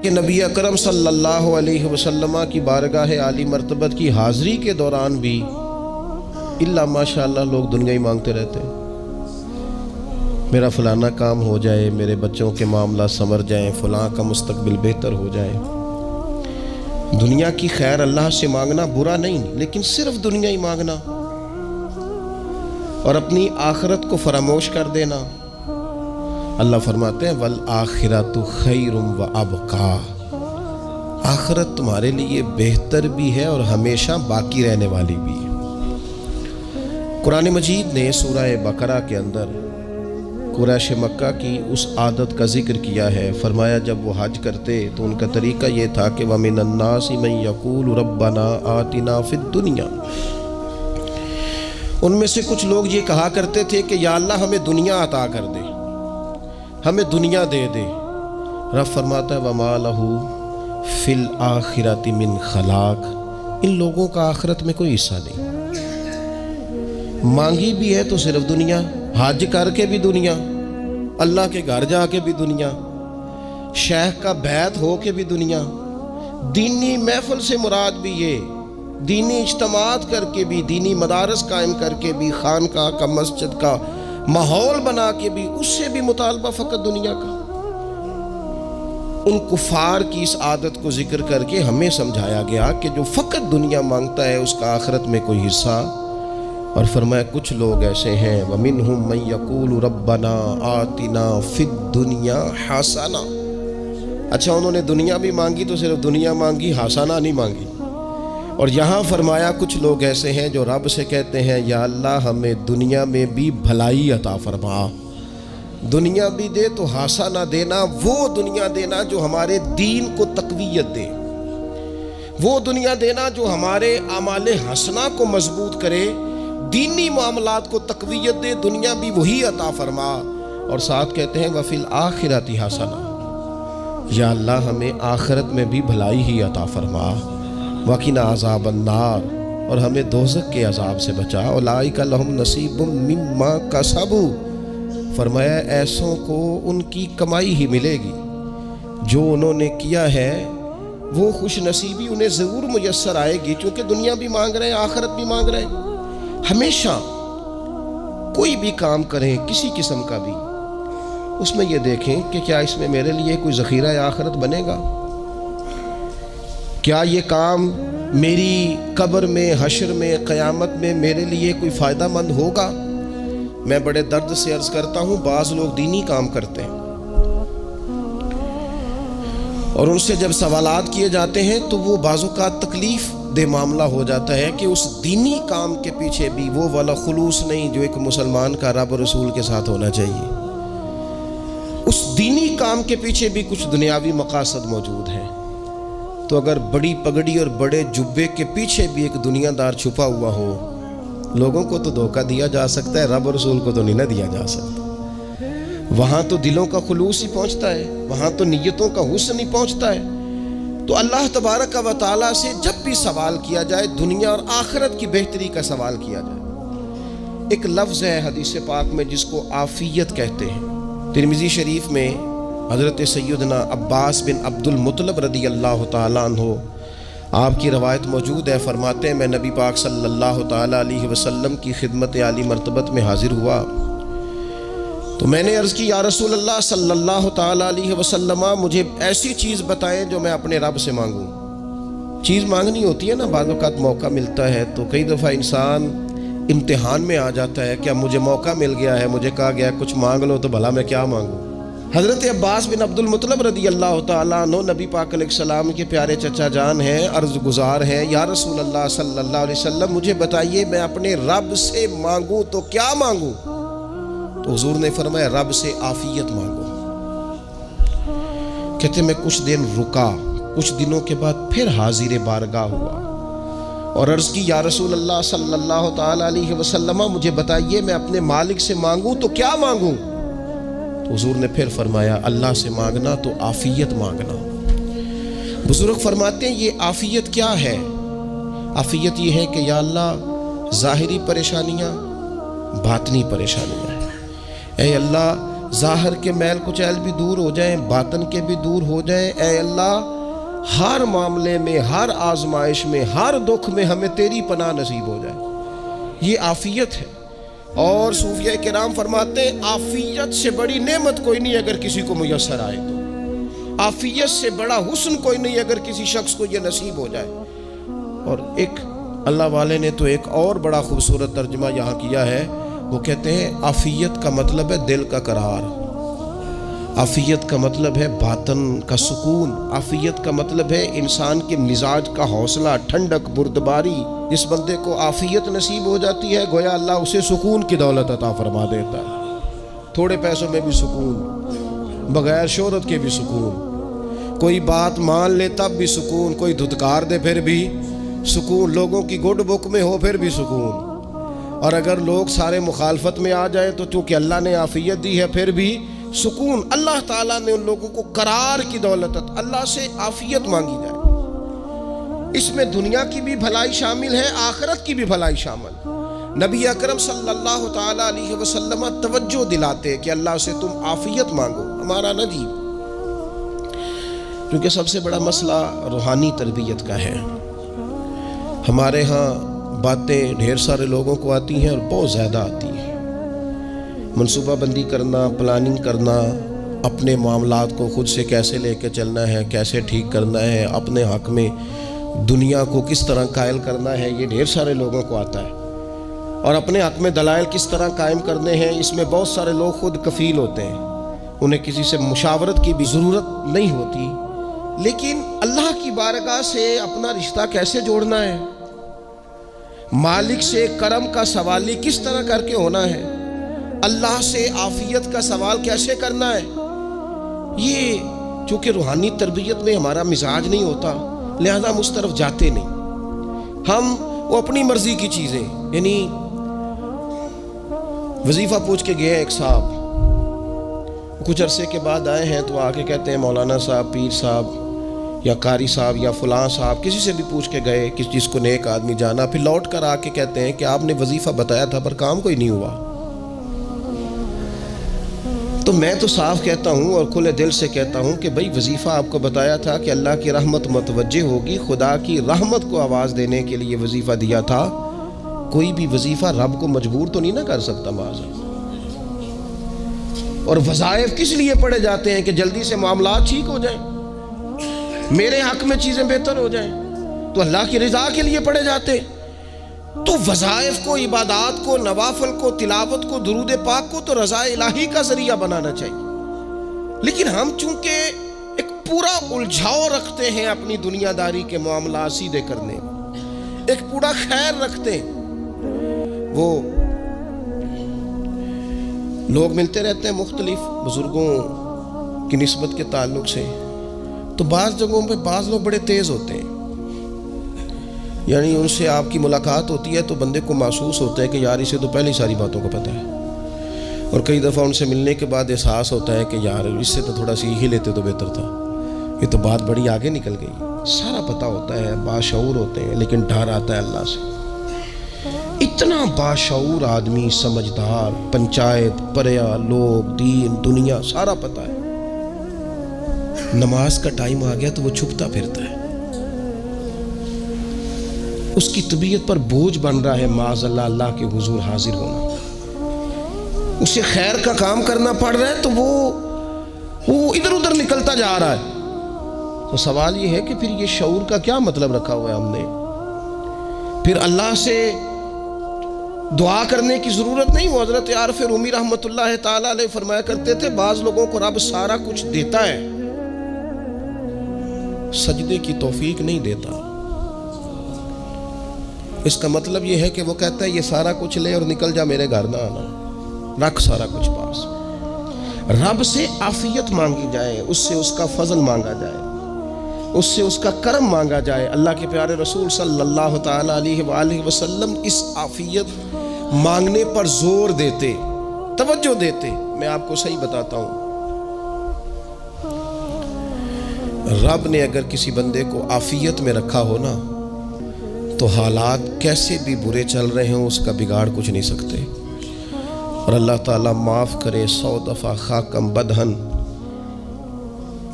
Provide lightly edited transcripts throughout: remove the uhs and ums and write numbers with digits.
کہ نبی اکرم صلی اللہ علیہ وسلم کی بارگاہ عالی مرتبت کی حاضری کے دوران بھی الا ماشاءاللہ لوگ دنیا ہی مانگتے رہتے ہیں۔ میرا فلانا کام ہو جائے، میرے بچوں کے معاملہ سنور جائیں، فلاں کا مستقبل بہتر ہو جائے۔ دنیا کی خیر اللہ سے مانگنا برا نہیں، لیکن صرف دنیا ہی مانگنا اور اپنی آخرت کو فراموش کر دینا۔ اللہ فرماتے ہیں وَالْآخِرَةُ خَيْرٌ وَأَبْقَىٰ، آخرت تمہارے لیے بہتر بھی ہے اور ہمیشہ باقی رہنے والی بھی ہے۔ قرآن مجید نے سورہ بقرہ کے اندر قریش مکہ کی اس عادت کا ذکر کیا ہے۔ فرمایا جب وہ حج کرتے تو ان کا طریقہ یہ تھا کہ وَمِنَ النَّاسِ مَن يَقُولُ رَبَّنَا آتِنَا فِي الدُّنْيَا، ان میں سے کچھ لوگ یہ کہا کرتے تھے کہ یا اللہ ہمیں دنیا عطا کر دے، ہمیں دنیا دے دے۔ رب فرماتا ہے وَمَا لَهُ فِي الْآخِرَةِ مِنْ خَلَاقٍ، ان لوگوں کا آخرت میں کوئی حصہ نہیں۔ مانگی بھی ہے تو صرف دنیا، حج کر کے بھی دنیا، اللہ کے گھر جا کے بھی دنیا، شیخ کا بیعت ہو کے بھی دنیا، دینی محفل سے مراد بھی یہ، دینی اجتماعات کر کے بھی، دینی مدارس قائم کر کے بھی، خانقاہ کا مسجد کا ماحول بنا کے بھی، اس سے بھی مطالبہ فقط دنیا کا۔ ان کفار کی اس عادت کو ذکر کر کے ہمیں سمجھایا گیا کہ جو فقط دنیا مانگتا ہے اس کا آخرت میں کوئی حصہ، اور فرمایا کچھ لوگ ایسے ہیں وَمِنْهُمْ مَنْ يَقُولُ رَبَّنَا آتِنَا فِي الدُّنْيَا حَسَنَةً، اچھا انہوں نے دنیا بھی مانگی تو صرف دنیا مانگی، حسنہ نہیں مانگی۔ اور یہاں فرمایا کچھ لوگ ایسے ہیں جو رب سے کہتے ہیں یا اللہ ہمیں دنیا میں بھی بھلائی عطا فرما، دنیا بھی دے تو حسنہ دینا، وہ دنیا دینا جو ہمارے دین کو تقویت دے، وہ دنیا دینا جو ہمارے اعمال حسنہ کو مضبوط کرے، دینی معاملات کو تقویت دے، دنیا بھی وہی عطا فرما۔ اور ساتھ کہتے ہیں وَفِي الْآخِرَةِ حَسَنَةً، یا اللہ ہمیں آخرت میں بھی بھلائی ہی عطا فرما، وَقِنَا عَذَابَ النَّارِ، اور ہمیں دوزخ کے عذاب سے بچا، أُولَٰئِكَ لَهُمْ نَصِيبٌ مِّمَّا كَسَبُوا، فرمایا ایسوں کو ان کی کمائی ہی ملے گی، جو انہوں نے کیا ہے وہ خوش نصیبی انہیں ضرور میسر آئے گی، چونکہ دنیا بھی مانگ رہے ہیں، آخرت بھی مانگ رہے ہیں۔ ہمیشہ کوئی بھی کام کریں کسی قسم کا بھی، اس میں یہ دیکھیں کہ کیا اس میں میرے لیے کوئی ذخیرہ آخرت بنے گا، کیا یہ کام میری قبر میں، حشر میں، قیامت میں میرے لیے کوئی فائدہ مند ہوگا۔ میں بڑے درد سے عرض کرتا ہوں بعض لوگ دینی کام کرتے ہیں اور ان سے جب سوالات کیے جاتے ہیں تو وہ بعض اوقات تکلیف دہ معاملہ ہو جاتا ہے کہ اس دینی کام کے پیچھے بھی وہ والا خلوص نہیں جو ایک مسلمان کا رب اور رسول کے ساتھ ہونا چاہیے، اس دینی کام کے پیچھے بھی کچھ دنیاوی مقاصد موجود ہیں۔ تو اگر بڑی پگڑی اور بڑے جبے کے پیچھے بھی ایک دنیا دار چھپا ہوا ہو، لوگوں کو تو دھوکہ دیا جا سکتا ہے، رب اور رسول کو تو نہیں نہ دیا جا سکتا۔ وہاں تو دلوں کا خلوص ہی پہنچتا ہے، وہاں تو نیتوں کا حسن ہی پہنچتا ہے۔ تو اللہ تبارک و تعالیٰ سے جب بھی سوال کیا جائے دنیا اور آخرت کی بہتری کا سوال کیا جائے۔ ایک لفظ ہے حدیث پاک میں جس کو عافیت کہتے ہیں، ترمذی شریف میں حضرت سیدنا عباس بن عبد المطلب رضی اللہ تعالیٰ عنہ آپ کی روایت موجود ہے، فرماتے ہیں میں نبی پاک صلی اللہ تعالیٰ علیہ وسلم کی خدمت عالی مرتبت میں حاضر ہوا تو میں نے عرض کی یا رسول اللہ صلی اللہ تعالیٰ علیہ وسلم مجھے ایسی چیز بتائیں جو میں اپنے رب سے مانگوں۔ چیز مانگنی ہوتی ہے نا، بعض اوقات موقع ملتا ہے تو کئی دفعہ انسان امتحان میں آ جاتا ہے کہ اب مجھے موقع مل گیا ہے، مجھے کہا گیا کچھ مانگ لو تو بھلا میں کیا مانگوں۔ حضرت عباس بن عبد المطلب رضی اللہ تعالیٰ عنہ نبی پاک علیہ السلام کے پیارے چچا جان ہیں، عرض گزار ہیں یا رسول اللہ صلی اللہ علیہ وسلم مجھے بتائیے میں اپنے رب سے مانگوں تو کیا مانگوں؟ تو حضور نے فرمایا رب سے عافیت مانگو۔ کہتے میں کچھ دن رکا، کچھ دنوں کے بعد پھر حاضر بارگاہ ہوا اور عرض کی یا رسول اللہ صلی اللہ تعالیٰ علیہ وسلم مجھے بتائیے میں اپنے مالک سے مانگوں تو کیا مانگوں؟ تو حضور نے پھر فرمایا اللہ سے مانگنا تو عافیت مانگنا۔ بزرگ فرماتے ہیں یہ عافیت کیا ہے؟ عافیت یہ ہے کہ یا اللہ ظاہری پریشانیاں، باطنی پریشانیاں، اے اللہ ظاہر کے میل کچیل بھی دور ہو جائیں، باطن کے بھی دور ہو جائیں۔ اے اللہ ہر معاملے میں، ہر آزمائش میں، ہر دکھ میں ہمیں تیری پناہ نصیب ہو جائے، یہ عافیت ہے۔ اور صوفیہ کرام فرماتے ہیں عافیت سے بڑی نعمت کوئی نہیں اگر کسی کو میسر آئے تو، عافیت سے بڑا حسن کوئی نہیں اگر کسی شخص کو یہ نصیب ہو جائے۔ اور ایک اللہ والے نے تو ایک اور بڑا خوبصورت ترجمہ یہاں کیا ہے، وہ کہتے ہیں عافیت کا مطلب ہے دل کا قرار، عافیت کا مطلب ہے باطن کا سکون، عافیت کا مطلب ہے انسان کے مزاج کا حوصلہ، ٹھنڈک، بردباری۔ جس بندے کو عافیت نصیب ہو جاتی ہے گویا اللہ اسے سکون کی دولت عطا فرما دیتا ہے، تھوڑے پیسوں میں بھی سکون، بغیر شہرت کے بھی سکون، کوئی بات مان لے تب بھی سکون، کوئی دھتکار دے پھر بھی سکون، لوگوں کی گڈ بک میں ہو پھر بھی سکون، اور اگر لوگ سارے مخالفت میں آ جائیں تو چونکہ اللہ نے عافیت دی ہے پھر بھی سکون۔ اللہ تعالیٰ نے ان لوگوں کو قرار کی دولت، اللہ سے عافیت مانگی جائے، اس میں دنیا کی بھی بھلائی شامل ہے، آخرت کی بھی بھلائی شامل۔ نبی اکرم صلی اللہ تعالیٰ علیہ وسلم توجہ دلاتے کہ اللہ سے تم عافیت مانگو، ہمارا نہ جی، کیونکہ سب سے بڑا مسئلہ روحانی تربیت کا ہے۔ ہمارے ہاں باتیں ڈھیر سارے لوگوں کو آتی ہیں اور بہت زیادہ آتی ہیں، منصوبہ بندی کرنا، پلاننگ کرنا، اپنے معاملات کو خود سے کیسے لے کے چلنا ہے، کیسے ٹھیک کرنا ہے، اپنے حق میں دنیا کو کس طرح قائل کرنا ہے، یہ ڈھیر سارے لوگوں کو آتا ہے، اور اپنے حق میں دلائل کس طرح قائم کرنے ہیں، اس میں بہت سارے لوگ خود کفیل ہوتے ہیں، انہیں کسی سے مشاورت کی بھی ضرورت نہیں ہوتی۔ لیکن اللہ کی بارگاہ سے اپنا رشتہ کیسے جوڑنا ہے، مالک سے کرم کا سوالی کس طرح کر کے ہونا ہے، اللہ سے عافیت کا سوال کیسے کرنا ہے، یہ چونکہ روحانی تربیت میں ہمارا مزاج نہیں ہوتا لہذا ہم اس طرف جاتے نہیں، ہم وہ اپنی مرضی کی چیزیں، یعنی وظیفہ پوچھ کے گئے ایک صاحب، کچھ عرصے کے بعد آئے ہیں تو آ کے کہتے ہیں مولانا صاحب، پیر صاحب یا قاری صاحب یا فلاں صاحب، کسی سے بھی پوچھ کے گئے کس چیز کو نیک آدمی جانا، پھر لوٹ کر آ کے کہتے ہیں کہ آپ نے وظیفہ بتایا تھا پر کام کوئی نہیں ہوا۔ تو میں تو صاف کہتا ہوں اور کھلے دل سے کہتا ہوں کہ بھئی وظیفہ آپ کو بتایا تھا کہ اللہ کی رحمت متوجہ ہوگی، خدا کی رحمت کو آواز دینے کے لیے وظیفہ دیا تھا، کوئی بھی وظیفہ رب کو مجبور تو نہیں نہ کر سکتا معاذ اللہ۔ اور وظائف کس لیے پڑھے جاتے ہیں کہ جلدی سے معاملات ٹھیک ہو جائیں، میرے حق میں چیزیں بہتر ہو جائیں، تو اللہ کی رضا کے لیے پڑھے جاتے ہیں۔ تو وظائف کو، عبادات کو، نوافل کو، تلاوت کو، درود پاک کو تو رضا الہی کا ذریعہ بنانا چاہیے، لیکن ہم چونکہ ایک پورا الجھاؤ رکھتے ہیں اپنی دنیا داری کے معاملات سیدھے کرنے میں، ایک پورا خیر رکھتے ہیں۔ وہ لوگ ملتے رہتے ہیں مختلف بزرگوں کی نسبت کے تعلق سے، تو بعض جگہوں پہ بعض لوگ بڑے تیز ہوتے ہیں، یعنی ان سے آپ کی ملاقات ہوتی ہے تو بندے کو محسوس ہوتا ہے کہ یار اسے تو پہلے ساری باتوں کا پتہ ہے، اور کئی دفعہ ان سے ملنے کے بعد احساس ہوتا ہے کہ یار اس سے تو تھوڑا سیکھ ہی لیتے تو بہتر تھا، یہ تو بات بڑی آگے نکل گئی۔ سارا پتہ ہوتا ہے، باشعور ہوتے ہیں، لیکن ڈر آتا ہے اللہ سے۔ اتنا باشعور آدمی، سمجھدار، پنچایت، پریا، لوگ، دین، دنیا سارا پتہ ہے، نماز کا ٹائم آ گیا تو وہ چھپتا پھرتا ہے، اس کی طبیعت پر بوجھ بن رہا ہے معاذ اللہ اللہ کے حضور حاضر ہونا، اسے خیر کا کام کرنا پڑ رہا ہے تو وہ ادھر ادھر نکلتا جا رہا ہے۔ تو سوال یہ ہے کہ پھر یہ شعور کا کیا مطلب رکھا ہوا ہے ہم نے؟ پھر اللہ سے دعا کرنے کی ضرورت نہیں۔ وہ حضرت عارف رومی رحمۃ اللہ تعالیٰ علیہ فرمایا کرتے تھے بعض لوگوں کو رب سارا کچھ دیتا ہے، سجدے کی توفیق نہیں دیتا۔ اس کا مطلب یہ ہے کہ وہ کہتا ہے یہ سارا کچھ لے اور نکل جا، میرے گھر نہ آنا، رکھ سارا کچھ پاس۔ رب سے عافیت مانگی جائے، اس سے اس کا فضل مانگا جائے، اس سے اس کا کرم مانگا جائے۔ اللہ کے پیارے رسول صلی اللہ تعالیٰ علیہ وآلہ وسلم اس عافیت مانگنے پر زور دیتے، توجہ دیتے۔ میں آپ کو صحیح بتاتا ہوں، رب نے اگر کسی بندے کو عافیت میں رکھا ہو نا تو حالات کیسے بھی برے چل رہے ہوں اس کا بگاڑ کچھ نہیں سکتے۔ اور اللہ تعالیٰ معاف کرے 100 دفعہ خاکم بدہن،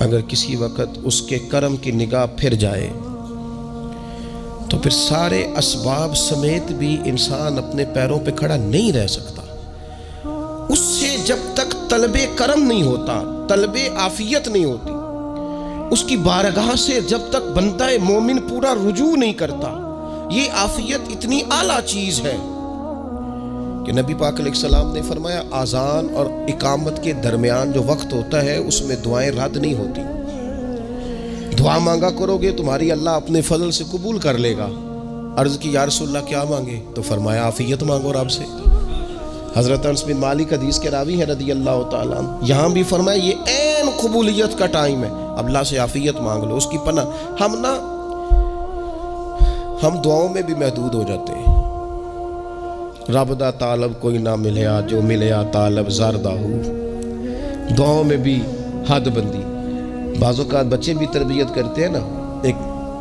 اگر کسی وقت اس کے کرم کی نگاہ پھر جائے تو پھر سارے اسباب سمیت بھی انسان اپنے پیروں پہ کھڑا نہیں رہ سکتا۔ اس سے جب تک طلب کرم نہیں ہوتا، طلب عافیت نہیں ہوتی، اس کی بارگاہ سے جب تک بندہ مومن پورا رجوع نہیں کرتا، یہ عافیت اتنی اعلیٰ چیز ہے کہ نبی پاک علیہ السلام نے فرمایا اذان اور اقامت کے درمیان جو وقت ہوتا ہے اس میں دعائیں رد نہیں ہوتی۔ دعا مانگا کرو گے تمہاری اللہ اپنے فضل سے قبول کر لے گا۔ عرض کی یا رسول اللہ کیا مانگے؟ تو فرمایا عافیت مانگو رب سے۔ حضرت انس بن مالک حدیث کے راوی ہیں رضی اللہ تعالیٰ عنہ، یہاں بھی فرمایا یہ عین قبولیت کا ٹائم ہے، اب اللہ سے عافیت مانگ لو، اس کی پناہ۔ ہم دعاؤں میں بھی محدود ہو جاتے ہیں۔ رب دا طالب کوئی نہ ملیا، جو ملیا طالب زردہ ہو۔ دعاؤں میں بھی حد بندی۔ بعض اوقات بچے بھی تربیت کرتے ہیں نا، ایک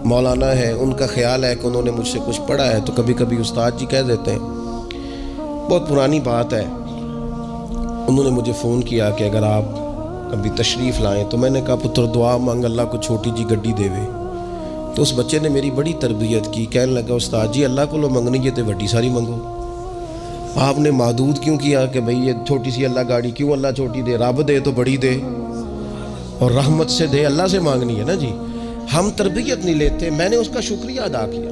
مولانا ہے، ان کا خیال ہے کہ انہوں نے مجھ سے کچھ پڑھا ہے، تو کبھی کبھی استاد جی کہہ دیتے ہیں، بہت پرانی بات ہے، انہوں نے مجھے فون کیا کہ اگر آپ کبھی تشریف لائیں، تو میں نے کہا پتر دعا مانگ اللہ کو چھوٹی جی گڈی دے وے۔ تو اس بچے نے میری بڑی تربیت کی، کہنے لگا استاد جی اللہ کو لو منگنی ہے تو وڈی ساری منگو، آپ نے محدود کیوں کیا کہ بھئی یہ چھوٹی سی اللہ گاڑی کیوں اللہ چھوٹی دے، رب دے تو بڑی دے اور رحمت سے دے، اللہ سے مانگنی ہے نا جی۔ ہم تربیت نہیں لیتے۔ میں نے اس کا شکریہ ادا کیا،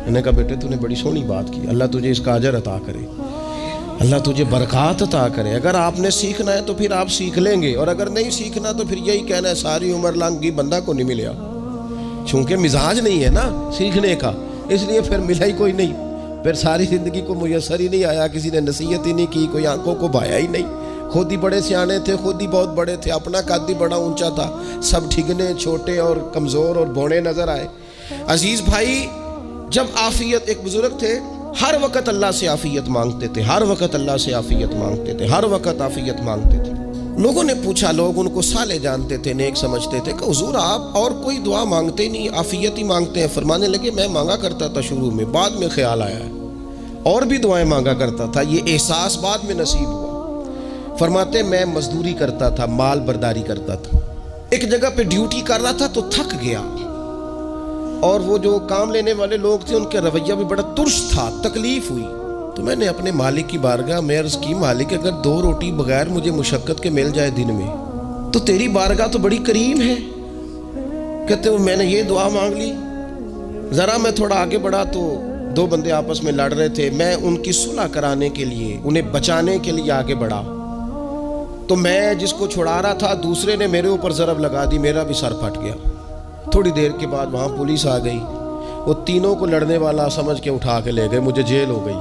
میں نے کہا بیٹے تو نے بڑی سونی بات کی، اللہ تجھے اس کا اجر عطا کرے، اللہ تجھے برکات عطا کرے۔ اگر آپ نے سیکھنا ہے تو پھر آپ سیکھ لیں گے، اور اگر نہیں سیکھنا تو پھر یہی کہنا ہے ساری عمر لنگ گئی بندہ کو نہیں ملیا، چونکہ مزاج نہیں ہے نا سیکھنے کا، اس لیے پھر ملا ہی کوئی نہیں، پھر ساری زندگی کو میسر ہی نہیں آیا، کسی نے نصیحت ہی نہیں کی، کوئی آنکھوں کو بھایا ہی نہیں، خود ہی بڑے سیانے تھے، خود ہی بہت بڑے تھے، اپنا قد ہی بڑا اونچا تھا، سب ٹھگنے چھوٹے اور کمزور اور بوڑے نظر آئے۔ عزیز بھائی، جب عافیت، ایک بزرگ تھے ہر وقت اللہ سے عافیت مانگتے تھے، ہر وقت اللہ سے عافیت مانگتے تھے، ہر وقت عافیت مانگتے تھے۔ لوگوں نے پوچھا، لوگ ان کو صالح جانتے تھے، نیک سمجھتے تھے، کہ حضور آپ اور کوئی دعا مانگتے نہیں، عافیت ہی مانگتے ہیں۔ فرمانے لگے میں مانگا کرتا تھا شروع میں، بعد میں خیال آیا ہے اور بھی دعائیں مانگا کرتا تھا، یہ احساس بعد میں نصیب ہوا۔ فرماتے میں مزدوری کرتا تھا، مال برداری کرتا تھا، ایک جگہ پہ ڈیوٹی کر رہا تھا تو تھک گیا، اور وہ جو کام لینے والے لوگ تھے ان کے رویہ بھی بڑا ترش تھا، تکلیف ہوئی، تو میں نے اپنے مالک کی بارگاہ میں عرض کی مالک اگر 2 روٹی بغیر مجھے مشقت کے مل جائے دن میں تو تیری بارگاہ تو بڑی کریم ہے۔ کہتے ہیں میں نے یہ دعا مانگ لی، ذرا میں تھوڑا آگے بڑھا تو 2 بندے آپس میں لڑ رہے تھے، میں ان کی صلح کرانے کے لیے، انہیں بچانے کے لیے آگے بڑھا، تو میں جس کو چھڑا رہا تھا دوسرے نے میرے اوپر ضرب لگا دی، میرا بھی سر پھٹ گیا۔ تھوڑی دیر کے بعد وہاں پولیس آ گئی، وہ تینوں کو لڑنے والا سمجھ کے اٹھا کے لے گئے، مجھے جیل ہو گئی۔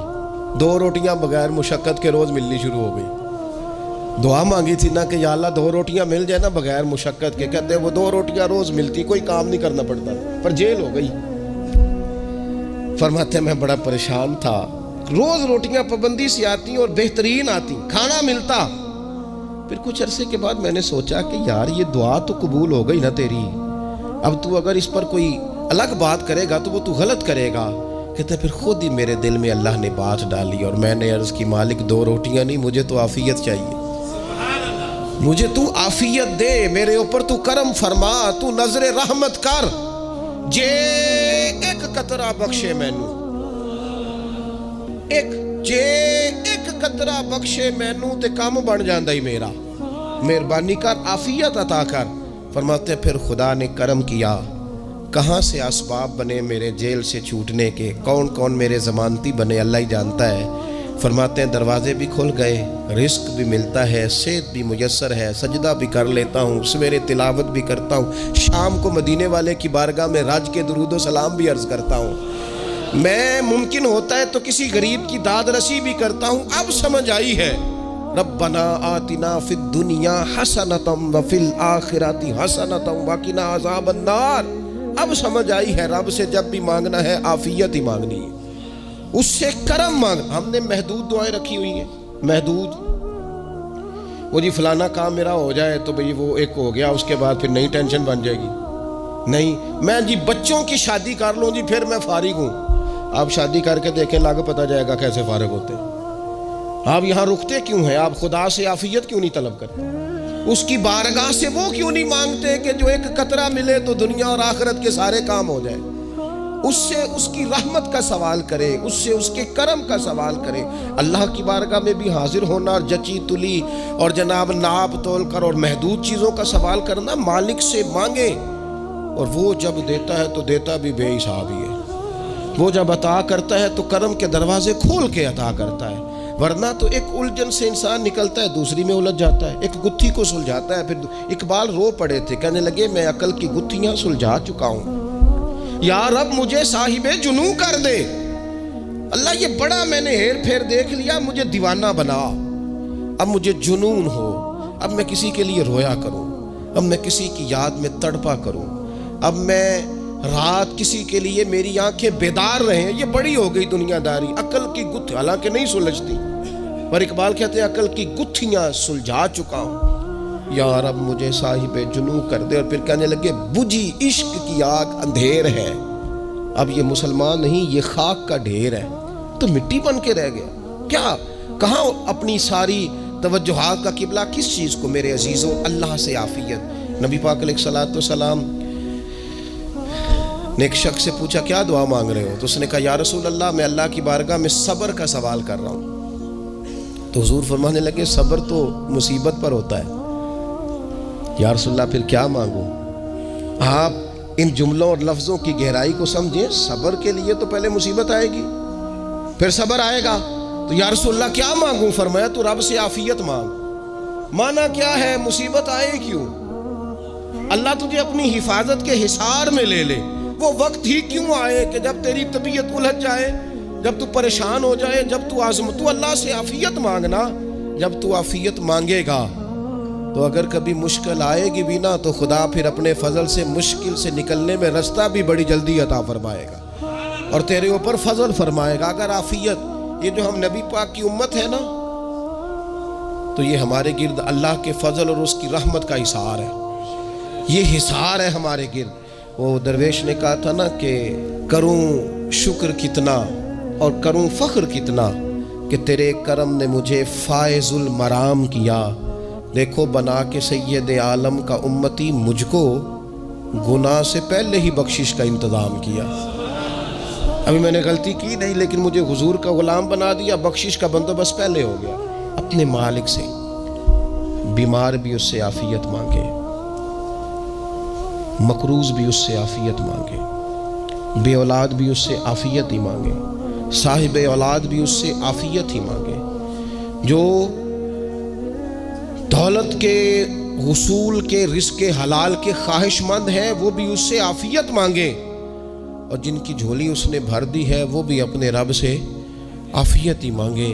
2 روٹیاں بغیر مشقت کے روز ملنی شروع ہو گئی۔ دعا مانگی تھی نا کہ یا اللہ 2 روٹیاں مل جائے نا بغیر مشقت کے، کہتے ہیں وہ 2 روٹیاں روز ملتی، کوئی کام نہیں کرنا پڑتا، پر جیل ہو گئی۔ فرماتے میں بڑا پریشان تھا، روز روٹیاں پابندی سے آتی اور بہترین آتی، کھانا ملتا۔ پھر کچھ عرصے کے بعد میں نے سوچا کہ یار یہ دعا تو قبول ہو گئی نا تیری، اب تو اگر اس پر کوئی الگ بات کرے گا تو وہ تو غلط کرے گا۔ کہتے پھر خود ہی میرے دل میں اللہ نے بات ڈالی، اور میں نے عرض کی مالک 2 روٹیاں نہیں، مجھے تو عافیت چاہیے، مجھے تو عافیت دے، میرے اوپر تو کرم فرما، تو نظر رحمت کر، جے ایک قطرہ بخشے مینوں، ایک قطرہ بخشے مینوں تے کام بن جاندا ہی میرا، مہربانی کر، عافیت عطا کر۔ فرماتے پھر خدا نے کرم کیا، کہاں سے اسباب بنے میرے جیل سے چھوٹنے کے، کون کون میرے ضمانتی بنے اللہ ہی جانتا ہے۔ فرماتے ہیں دروازے بھی کھل گئے، رزق بھی ملتا ہے، صحت بھی میسر ہے، سجدہ بھی کر لیتا ہوں، سویرے تلاوت بھی کرتا ہوں، شام کو مدینے والے کی بارگاہ میں رج کے درود و سلام بھی عرض کرتا ہوں، میں ممکن ہوتا ہے تو کسی غریب کی داد رسی بھی کرتا ہوں۔ اب سمجھ آئی ہے، ربنا آتنا فی الدنیا حسنۃ وفی الآخرۃ حسنۃ وقنا عذاب النار۔ اب سمجھ آئی ہے رب سے جب بھی مانگنا ہے عافیت ہی مانگنی ہے، اس سے کرم مانگ۔ ہم نے محدود دعائیں رکھی ہوئی ہیں، محدود، وہ جی فلانا کام میرا ہو جائے تو بھئی وہ ایک ہو گیا، اس کے بعد پھر نئی ٹینشن بن جائے گی، نہیں میں جی بچوں کی شادی کر لوں جی پھر میں فارغ ہوں۔ آپ شادی کر کے دیکھیں، لاگ پتہ جائے گا کیسے فارغ ہوتے ہیں۔ آپ یہاں رکتے کیوں ہیں؟ آپ خدا سے عافیت کیوں نہیں طلب کرتے؟ اس کی بارگاہ سے وہ کیوں نہیں مانگتے کہ جو ایک قطرہ ملے تو دنیا اور آخرت کے سارے کام ہو جائے؟ اس سے اس کی رحمت کا سوال کرے، اس سے اس کے کرم کا سوال کرے۔ اللہ کی بارگاہ میں بھی حاضر ہونا اور جچی تلی اور جناب ناپ تول کر اور محدود چیزوں کا سوال کرنا، مالک سے مانگے، اور وہ جب دیتا ہے تو دیتا بھی بے حساب ہی ہے۔ وہ جب عطا کرتا ہے تو کرم کے دروازے کھول کے عطا کرتا ہے، ورنہ تو ایک الجھن سے انسان نکلتا ہے، دوسری میں الجھ جاتا ہے، ایک گتھی کو سلجھاتا ہے۔ پھر اقبال رو پڑے تھے، کہنے لگے میں عقل کی گتھیاں سلجھا چکا ہوں، یا رب مجھے صاحب جنوں کر دے۔ اللہ یہ بڑا میں نے ہیر پھیر دیکھ لیا، مجھے دیوانہ بنا، اب مجھے جنون ہو، اب میں کسی کے لیے رویا کروں، اب میں کسی کی یاد میں تڑپا کروں، اب میں رات کسی کے لیے میری آنکھیں بیدار رہیں۔ یہ بڑی ہو گئی دنیا داری، عقل کی گتھی حالانکہ نہیں سلجھتی، پر اقبال کہتے ہیں عقل کی گتھیاں سلجھا چکا ہوں، یا رب مجھے صاحب جنوں کر دے۔ اور پھر کہنے لگے بجھی عشق کی آگ اندھیر ہے، اب یہ مسلمان نہیں، یہ خاک کا ڈھیر ہے، تو مٹی بن کے رہ گیا۔ کیا کہاں اپنی ساری توجہات کا قبلہ کس چیز کو؟ میرے عزیزوں، اللہ سے عافیت۔ نبی پاک علیہ الصلوۃ والسلام نے ایک شخص سے پوچھا کیا دعا مانگ رہے ہو؟ تو اس نے کہا یا رسول اللہ میں اللہ کی بارگاہ میں صبر کا سوال کر رہا ہوں۔ تو حضور فرمانے لگے صبر تو مصیبت پر ہوتا ہے۔ یا رسول اللہ پھر کیا مانگوں؟ آپ ان جملوں اور لفظوں کی گہرائی کو سمجھیں، صبر کے لیے تو پہلے مصیبت آئے گی، پھر صبر آئے گا۔ تو یا رسول اللہ کیا مانگوں؟ فرمایا تو رب سے عافیت مانگ۔ مانا کیا ہے؟ مصیبت آئے کیوں؟ اللہ تجھے اپنی حفاظت کے حصار میں لے لے، وہ وقت ہی کیوں آئے کہ جب تیری طبیعت الجھ جائے، جب تو پریشان ہو جائے، جب تو اللہ سے عافیت مانگنا۔ جب تو عافیت مانگے گا تو اگر کبھی مشکل آئے گی بھی نا، تو خدا پھر اپنے فضل سے مشکل سے نکلنے میں رستہ بھی بڑی جلدی عطا فرمائے گا اور تیرے اوپر فضل فرمائے گا۔ اگر عافیت، یہ جو ہم نبی پاک کی امت ہے نا، تو یہ ہمارے گرد اللہ کے فضل اور اس کی رحمت کا حصار ہے، یہ حصار ہے ہمارے گرد۔ وہ درویش نے کہا تھا نا کہ کروں شکر کتنا اور کروں فخر کتنا کہ تیرے کرم نے مجھے فائز المرام کیا، دیکھو بنا کے سید عالم کا امتی مجھ کو گناہ سے پہلے ہی بخشش کا انتظام کیا۔ ابھی میں نے غلطی کی نہیں، لیکن مجھے حضور کا غلام بنا دیا، بخشش کا بندوبست پہلے ہو گیا۔ اپنے مالک سے، بیمار بھی اس سے عافیت مانگے، مقروض بھی اس سے عافیت مانگے، بے اولاد بھی اس سے عافیت ہی مانگے، صاحب اولاد بھی اس سے عافیت ہی مانگے، جو دولت کے حصول کے رزق حلال کے خواہش مند ہے وہ بھی اس سے عافیت مانگے، اور جن کی جھولی اس نے بھر دی ہے وہ بھی اپنے رب سے عافیت ہی مانگے۔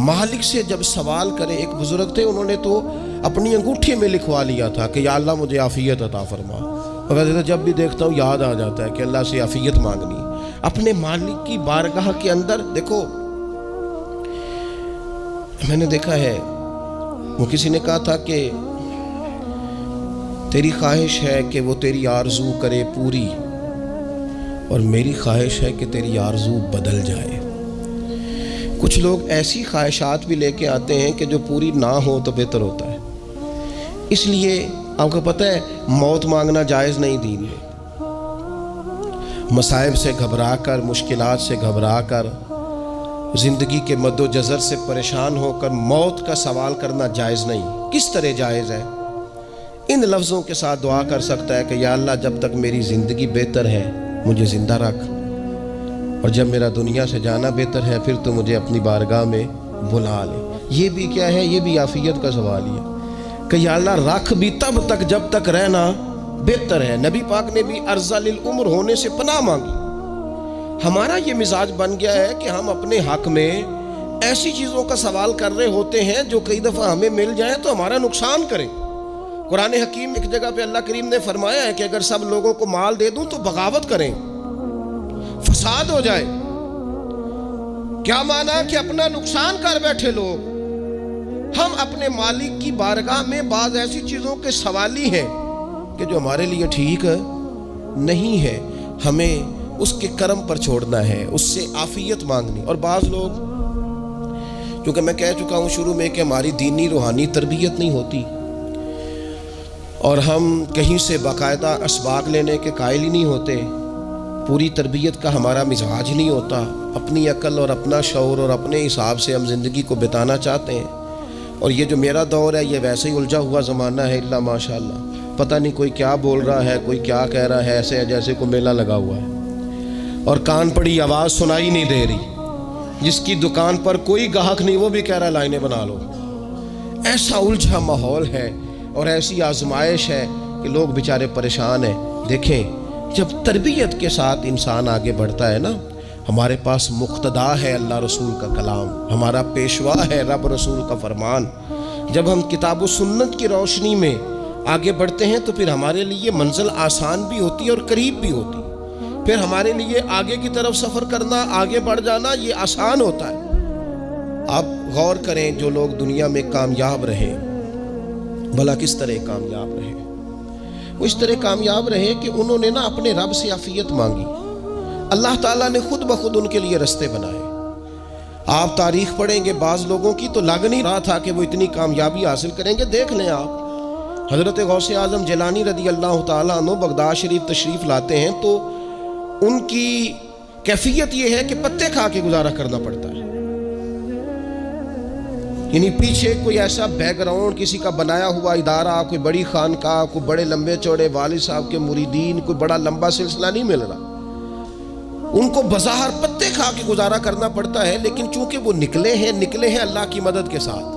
مالک سے جب سوال کرے، ایک بزرگ تھے انہوں نے تو اپنی انگوٹھی میں لکھوا لیا تھا کہ یا اللہ مجھے عافیت عطا فرما، اور جب بھی دیکھتا ہوں یاد آ جاتا ہے کہ اللہ سے عافیت مانگنی اپنے مالک کی بارگاہ کے اندر۔ دیکھو میں نے دیکھا ہے، وہ کسی نے کہا تھا کہ تیری خواہش ہے کہ وہ تیری آرزو کرے پوری، اور میری خواہش ہے کہ تیری آرزو بدل جائے۔ کچھ لوگ ایسی خواہشات بھی لے کے آتے ہیں کہ جو پوری نہ ہو تو بہتر ہوتا ہے۔ اس لیے آپ کو پتہ ہے موت مانگنا جائز نہیں دین میں۔ مصائب سے گھبرا کر، مشکلات سے گھبرا کر، زندگی کے مد و جزر سے پریشان ہو کر موت کا سوال کرنا جائز نہیں۔ کس طرح جائز ہے؟ ان لفظوں کے ساتھ دعا کر سکتا ہے کہ یا اللہ جب تک میری زندگی بہتر ہے مجھے زندہ رکھ، اور جب میرا دنیا سے جانا بہتر ہے پھر تو مجھے اپنی بارگاہ میں بلا لے۔ یہ بھی کیا ہے؟ یہ بھی عافیت کا سوال ہی ہے کہ یا اللہ رکھ بھی تب تک جب تک رہنا بہتر ہے۔ نبی پاک نے بھی ارذل العمر ہونے سے پناہ مانگی۔ ہمارا یہ مزاج بن گیا ہے کہ ہم اپنے حق میں ایسی چیزوں کا سوال کر رہے ہوتے ہیں جو کئی دفعہ ہمیں مل جائیں تو ہمارا نقصان کریں۔ قرآن حکیم ایک جگہ پہ اللہ کریم نے فرمایا ہے کہ اگر سب لوگوں کو مال دے دوں تو بغاوت کریں، فساد ہو جائے۔ کیا مانا؟ کہ اپنا نقصان کر بیٹھے لوگ۔ ہم اپنے مالک کی بارگاہ میں بعض ایسی چیزوں کے سوالی ہیں کہ جو ہمارے لیے ٹھیک نہیں ہے، ہمیں اس کے کرم پر چھوڑنا ہے، اس سے عافیت مانگنی۔ اور بعض لوگ کیونکہ میں کہہ چکا ہوں شروع میں کہ ہماری دینی روحانی تربیت نہیں ہوتی، اور ہم کہیں سے باقاعدہ اسباق لینے کے قائل ہی نہیں ہوتے، پوری تربیت کا ہمارا مزاج نہیں ہوتا، اپنی عقل اور اپنا شعور اور اپنے حساب سے ہم زندگی کو بتانا چاہتے ہیں۔ اور یہ جو میرا دور ہے یہ ویسے ہی الجھا ہوا زمانہ ہے، اللہ ماشاء اللہ، پتہ نہیں کوئی کیا بول رہا ہے، کوئی کیا کہہ رہا ہے، ایسے جیسے کوئی میلہ لگا ہوا ہے، اور کان پڑی آواز سنائی نہیں دے رہی۔ جس کی دکان پر کوئی گاہک نہیں وہ بھی کہہ رہا ہے لائنیں بنا لو۔ ایسا الجھا ماحول ہے اور ایسی آزمائش ہے کہ لوگ بیچارے پریشان ہیں۔ دیکھیں، جب تربیت کے ساتھ انسان آگے بڑھتا ہے نا، ہمارے پاس مقتدا ہے اللہ رسول کا کلام، ہمارا پیشوا ہے رب رسول کا فرمان۔ جب ہم کتاب و سنت کی روشنی میں آگے بڑھتے ہیں تو پھر ہمارے لیے منزل آسان بھی ہوتی ہے اور قریب بھی ہوتی ہے، پھر ہمارے لیے آگے کی طرف سفر کرنا، آگے بڑھ جانا یہ آسان ہوتا ہے۔ آپ غور کریں، جو لوگ دنیا میں کامیاب رہے، بھلا کس طرح کامیاب رہے؟ وہ اس طرح کامیاب رہے کہ انہوں نے نا اپنے رب سے عافیت مانگی، اللہ تعالیٰ نے خود بخود ان کے لیے رستے بنائے۔ آپ تاریخ پڑھیں گے بعض لوگوں کی تو لگ نہیں رہا تھا کہ وہ اتنی کامیابی حاصل کریں گے۔ دیکھ لیں آپ، حضرت غوث اعظم جیلانی رضی اللہ تعالیٰ عنہ بغداد شریف تشریف لاتے ہیں تو ان کی کیفیت یہ ہے کہ پتے کھا کے گزارا کرنا پڑتا ہے، یعنی پیچھے کوئی ایسا بیک گراؤنڈ کسی کا بنایا ہوا ادارہ، کوئی بڑی خانقاہ، کوئی بڑے لمبے چوڑے والد صاحب کے مریدین، کوئی بڑا لمبا سلسلہ نہیں مل رہا۔ ان کو بظاہر پتے کھا کے گزارا کرنا پڑتا ہے، لیکن چونکہ وہ نکلے ہیں اللہ کی مدد کے ساتھ،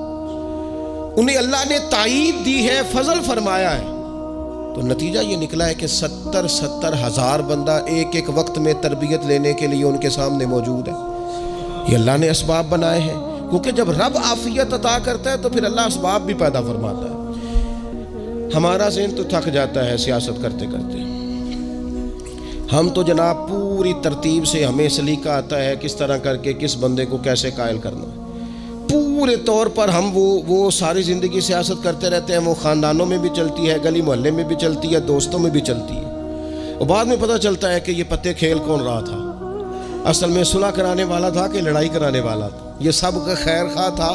انہیں اللہ نے تائید دی ہے، فضل فرمایا ہے، تو نتیجہ یہ نکلا ہے کہ 70 ہزار بندہ ایک ایک وقت میں تربیت لینے کے لیے ان کے سامنے موجود ہے۔ یہ اللہ نے اسباب بنائے ہیں، کیونکہ جب رب عافیت عطا کرتا ہے تو پھر اللہ اسباب بھی پیدا فرماتا ہے۔ ہمارا ذہن تو تھک جاتا ہے سیاست کرتے کرتے، ہم تو جناب پوری ترتیب سے ہمیں سلیقہ آتا ہے کس طرح کر کے کس بندے کو کیسے قائل کرنا، پورے طور پر ہم وہ ساری زندگی سیاست کرتے رہتے ہیں۔ وہ خاندانوں میں بھی چلتی ہے، گلی محلے میں بھی چلتی ہے، دوستوں میں بھی چلتی ہے، اور بعد میں پتہ چلتا ہے کہ یہ پتے کھیل کون رہا تھا، اصل میں صلح کرانے والا تھا کہ لڑائی کرانے والا تھا، یہ سب کا خیر خواہ تھا،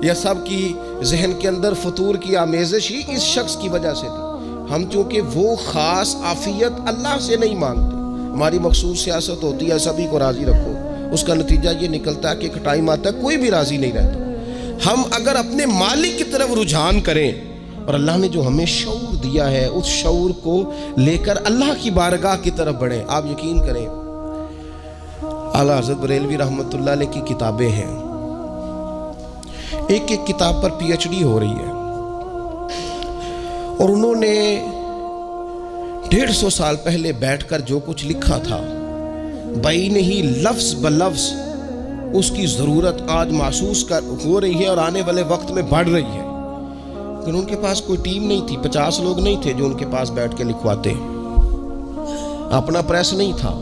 یہ سب کی ذہن کے اندر فطور کی آمیزش ہی اس شخص کی وجہ سے تھی۔ ہم چونکہ وہ خاص عافیت اللہ سے نہیں مانگتے، ہماری مخصوص سیاست ہوتی ہے سبھی کو راضی رکھو، اس کا نتیجہ یہ نکلتا ہے کہ ایک ٹائم آتا ہے کوئی بھی راضی نہیں رہتا۔ ہم اگر اپنے مالک کی طرف رجحان کریں اور اللہ نے جو ہمیں شعور دیا ہے اس شعور کو لے کر اللہ کی بارگاہ کی طرف بڑھیں، آپ یقین کریں اعلیٰ حضرت بریلوی رحمۃ اللہ علیہ کی کتابیں ہیں، ایک ایک کتاب پر پی ایچ ڈی ہو رہی ہے، اور انہوں نے 150 سال پہلے بیٹھ کر جو کچھ لکھا تھا بئی نہیں لفظ بلفظ اس کی ضرورت آج محسوس ہو رہی ہے اور آنے والے وقت میں بڑھ رہی ہے، لیکن ان کے پاس کوئی ٹیم نہیں تھی، 50 لوگ نہیں تھے جو ان کے پاس بیٹھ کے لکھواتے، اپنا پریس نہیں تھا،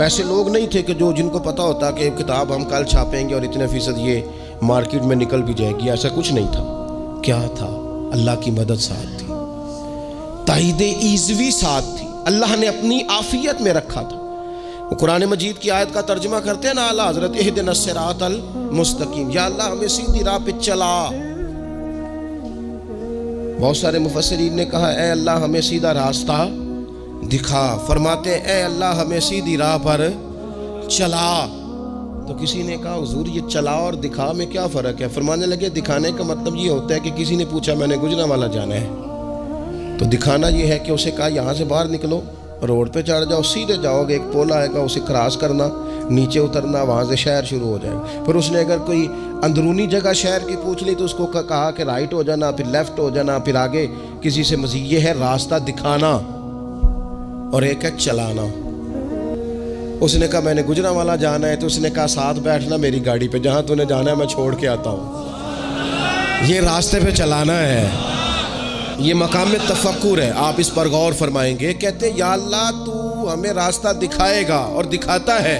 ایسے لوگ نہیں تھے کہ جن کو پتا ہوتا کہ کتاب ہم کل چھاپیں گے اور اتنے فیصد یہ مارکیٹ میں نکل بھی جائے گی، ایسا کچھ نہیں تھا۔ کیا تھا؟ اللہ کی مدد ساتھ تھی، تائید ایزوی ساتھ تھی، اللہ نے اپنی عافیت میں رکھا تھا۔ وہ قرآن مجید کی آیت کا ترجمہ کرتے ہیں نا اعلیٰ حضرت اہدنا الصراط المستقیم، یا اللہ ہمیں سیدھی راہ پہ چلا۔ بہت سارے مفسرین نے کہا اے اللہ ہمیں سیدھا راستہ دکھا، فرماتے ہیں اے اللہ ہمیں سیدھی راہ پر چلا۔ تو کسی نے کہا حضور یہ چلا اور دکھا میں کیا فرق ہے؟ فرمانے لگے دکھانے کا مطلب یہ ہوتا ہے کہ کسی نے پوچھا میں نے گجرانوالہ جانا ہے، تو دکھانا یہ ہے کہ اسے کہا یہاں سے باہر نکلو، روڈ پہ چڑھ جاؤ، سیدھے جاؤ گے، ایک پول آئے گا اسے کراس کرنا، نیچے اترنا، وہاں سے شہر شروع ہو جائے گا۔ پھر اس نے اگر کوئی اندرونی جگہ شہر کی پوچھ لی تو اس کو کہا کہ رائٹ ہو جانا، پھر لیفٹ ہو جانا، پھر آگے کسی سے مزید۔ یہ ہے راستہ دکھانا، اور ایک ہے چلانا۔ اس نے کہا میں نے گجرانوالہ جانا ہے، تو اس نے کہا ساتھ بیٹھنا میری گاڑی پہ، جہاں تو نے جانا ہے میں چھوڑ کے آتا ہوں۔ یہ راستے پہ چلانا ہے، یہ مقام تفکر ہے، آپ اس پر غور فرمائیں گے۔ کہتے یا اللہ تو ہمیں راستہ دکھائے گا اور دکھاتا ہے،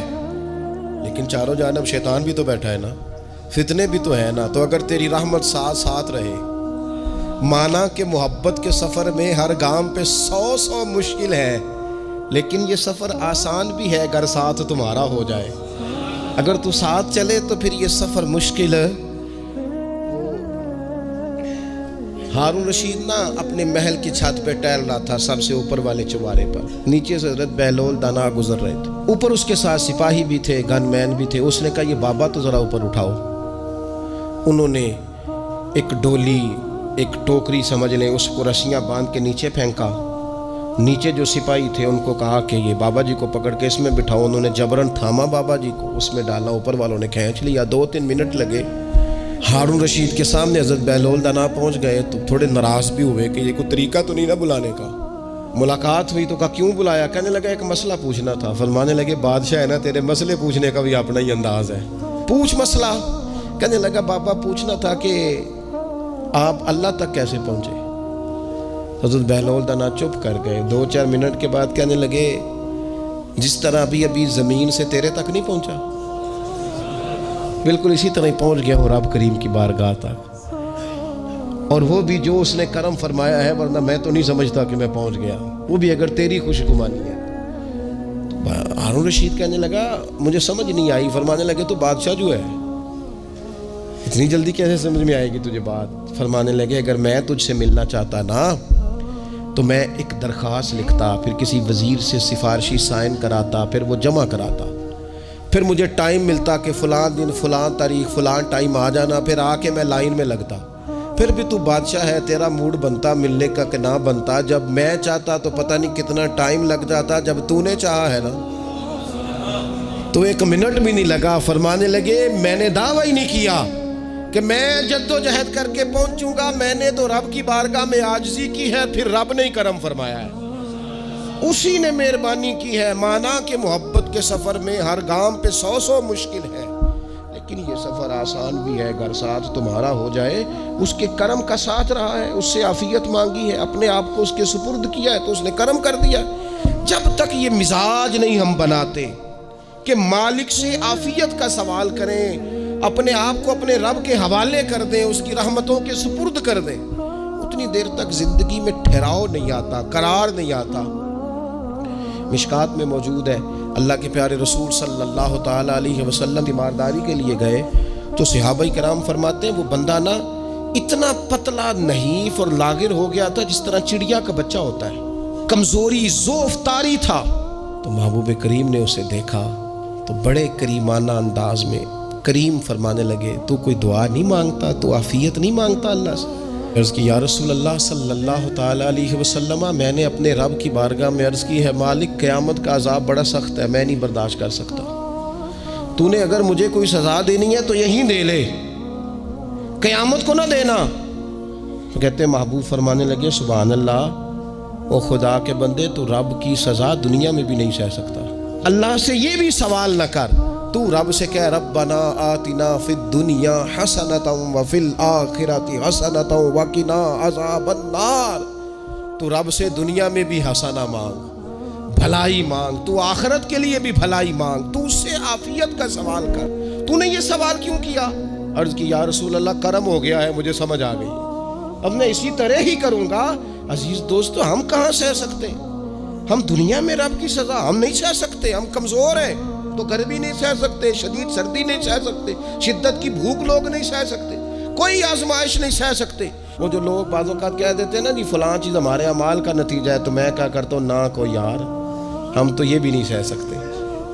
لیکن چاروں جانب شیطان بھی تو بیٹھا ہے نا، فتنے بھی تو ہے نا، تو اگر تیری رحمت ساتھ رہے، مانا کہ محبت کے سفر میں ہر گام پہ 100 مشکل ہے، لیکن یہ سفر آسان بھی ہے اگر ساتھ تمہارا ہو جائے۔ اگر تو ساتھ چلے تو پھر یہ سفر مشکل ہے۔ ہارون رشید نا اپنے محل کی چھت پہ ٹہل رہا تھا، سب سے اوپر والے چوارے پر، نیچے سے حضرت بہلول دانا گزر رہے تھے، اوپر اس کے ساتھ سپاہی بھی تھے، گن مین بھی تھے۔ اس نے کہا یہ بابا تو ذرا اوپر اٹھاؤ۔ انہوں نے ایک ڈولی، ایک ٹوکری سمجھ لیں، اس کو رسیاں باندھ کے نیچے پھینکا۔ نیچے جو سپاہی تھے ان کو کہا کہ یہ بابا جی کو پکڑ کے اس میں بٹھاؤ۔ انہوں نے جبرن تھاما بابا جی کو، اس میں ڈالا، اوپر والوں نے کھینچ لیا۔ 2-3 منٹ لگے۔ ہارون رشید کے سامنے حضرت بہلول دانا پہنچ گئے تو تھوڑے ناراض بھی ہوئے کہ یہ کوئی طریقہ تو نہیں نہ بلانے کا۔ ملاقات ہوئی تو کہا کیوں بلایا؟ کہنے لگا ایک مسئلہ پوچھنا تھا۔ فرمانے لگے بادشاہ ہے نا، تیرے مسئلے پوچھنے کا بھی اپنا ہی انداز ہے، پوچھ مسئلہ۔ کہنے لگا بابا پوچھنا تھا کہ آپ اللہ تک کیسے پہنچے؟ حضرت بہلول دانا چپ کر گئے۔ 2-4 منٹ کے بعد کہنے لگے جس طرح ابھی زمین سے تیرے تک نہیں پہنچا، بالکل اسی طرح ہی پہنچ گیا ہوں رب کریم کی بارگاہ تک، اور وہ بھی جو اس نے کرم فرمایا ہے، ورنہ میں تو نہیں سمجھتا کہ میں پہنچ گیا، وہ بھی اگر تیری خوش گمانی ہے۔ ہارون رشید کہنے لگا مجھے سمجھ نہیں آئی۔ فرمانے لگے تو بادشاہ جو ہے اتنی جلدی کیسے سمجھ میں آئے گی تجھے بات؟ فرمانے لگے اگر میں تجھ سے ملنا چاہتا نا تو میں ایک درخواست لکھتا، پھر کسی وزیر سے سفارشی سائن کراتا، پھر وہ جمع کراتا، پھر مجھے ٹائم ملتا کہ فلاں دن فلاں تاریخ فلاں ٹائم آ جانا، پھر آ کے میں لائن میں لگتا۔ پھر بھی تو بادشاہ ہے، تیرا موڈ بنتا ملنے کا کہ نہ بنتا؟ جب میں چاہتا تو پتہ نہیں کتنا ٹائم لگ جاتا، جب تو نے چاہا ہے نا تو 1 منٹ بھی نہیں لگا۔ فرمانے لگے میں نے دعویٰ ہی نہیں کیا کہ میں جد و جہد کر کے پہنچوں گا، میں نے تو رب کی بارگاہ میں عاجزی کی ہے، پھر رب نے کرم فرمایا ہے، اسی نے مہربانی کی ہے۔ مانا کہ محبت کے سفر میں ہر گام پہ 100 مشکل ہے، لیکن یہ سفر آسان بھی ہے اگر ساتھ تمہارا ہو جائے۔ اس کے کرم کا ساتھ رہا ہے، اس سے عافیت مانگی ہے، اپنے آپ کو اس کے سپرد کیا ہے تو اس نے کرم کر دیا۔ جب تک یہ مزاج نہیں ہم بناتے کہ مالک سے عافیت کا سوال کریں، اپنے آپ کو اپنے رب کے حوالے کر دیں، اس کی رحمتوں کے سپرد کر دیں، اتنی دیر تک زندگی میں ٹھہراؤ نہیں آتا، قرار نہیں آتا۔ مشکات میں موجود ہے، اللہ کے پیارے رسول صلی اللہ تعالیٰ علیہ وسلم تیمارداری کے لیے گئے تو صحابہ کرام فرماتے ہیں وہ بندہ نا اتنا پتلا نحیف اور لاغر ہو گیا تھا جس طرح چڑیا کا بچہ ہوتا ہے، کمزوری ضعف طاری تھا۔ تو محبوب کریم نے اسے دیکھا تو بڑے کریمانہ انداز میں کریم فرمانے لگے تو کوئی دعا نہیں مانگتا، تو عافیت نہیں مانگتا اللہ سے؟ عرض کی یا رسول اللہ صلی اللہ تعالیٰ علیہ وسلم، میں نے اپنے رب کی بارگاہ میں عرض کی ہے مالک قیامت کا عذاب بڑا سخت ہے، میں نہیں برداشت کر سکتا، تو نے اگر مجھے کوئی سزا دینی ہے تو یہیں دے لے، قیامت کو نہ دینا۔ تو کہتے ہیں محبوب فرمانے لگے سبحان اللہ، او خدا کے بندے تو رب کی سزا دنیا میں بھی نہیں سہ سکتا، اللہ سے یہ بھی سوال نہ کر، تو رب سے کہہ ربنا آتنا فی الدنیا حسنۃ وفی الآخرۃ حسنۃ وقنا عذاب النار۔ تو رب سے دنیا میں بھی حسنہ مانگ، بھلائی مانگ، تو آخرت کے لیے بھی بھلائی مانگ، تو اس سے عافیت کا سوال کر۔ تو نے یہ سوال کیوں کیا؟ عرض کی یا رسول اللہ کرم ہو گیا ہے، مجھے سمجھ آ گئی، اب میں اسی طرح ہی کروں گا۔ عزیز دوستو ہم کہاں سہ سکتے ہیں؟ ہم دنیا میں رب کی سزا ہم نہیں سہ سکتے، ہم کمزور ہیں تو گرمی نہیں سہ سکتے، شدید سردی نہیں سہ سکتے، شدت کی بھوک لوگ نہیں سہ سکتے، کوئی آزمائش نہیں سہ سکتے۔ وہ جو لوگ بعض اوقات کہہ دیتے ہیں نا جی فلاں چیز ہمارے اعمال کا نتیجہ ہے، تو میں کیا کرتا ہوں نہ کو یار ہم تو یہ بھی نہیں سہ سکتے،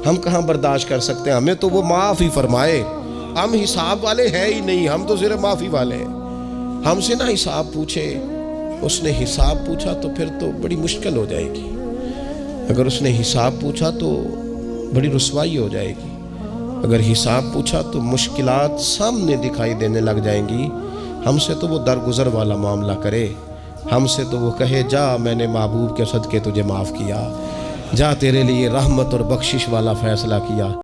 ہم کہاں برداشت کر سکتے ہیں، ہمیں تو وہ معاف ہی فرمائے، ہم حساب والے ہیں ہی نہیں، ہم تو صرف معافی والے ہیں۔ ہم سے نہ حساب پوچھے، اس نے حساب پوچھا تو پھر تو بڑی مشکل ہو جائے گی، اگر اس نے حساب پوچھا تو بڑی رسوائی ہو جائے گی، اگر حساب پوچھا تو مشکلات سامنے دکھائی دینے لگ جائیں گی۔ ہم سے تو وہ درگزر والا معاملہ کرے، ہم سے تو وہ کہے جا میں نے محبوب کے صدقے تجھے معاف کیا، جا تیرے لیے رحمت اور بخشش والا فیصلہ کیا۔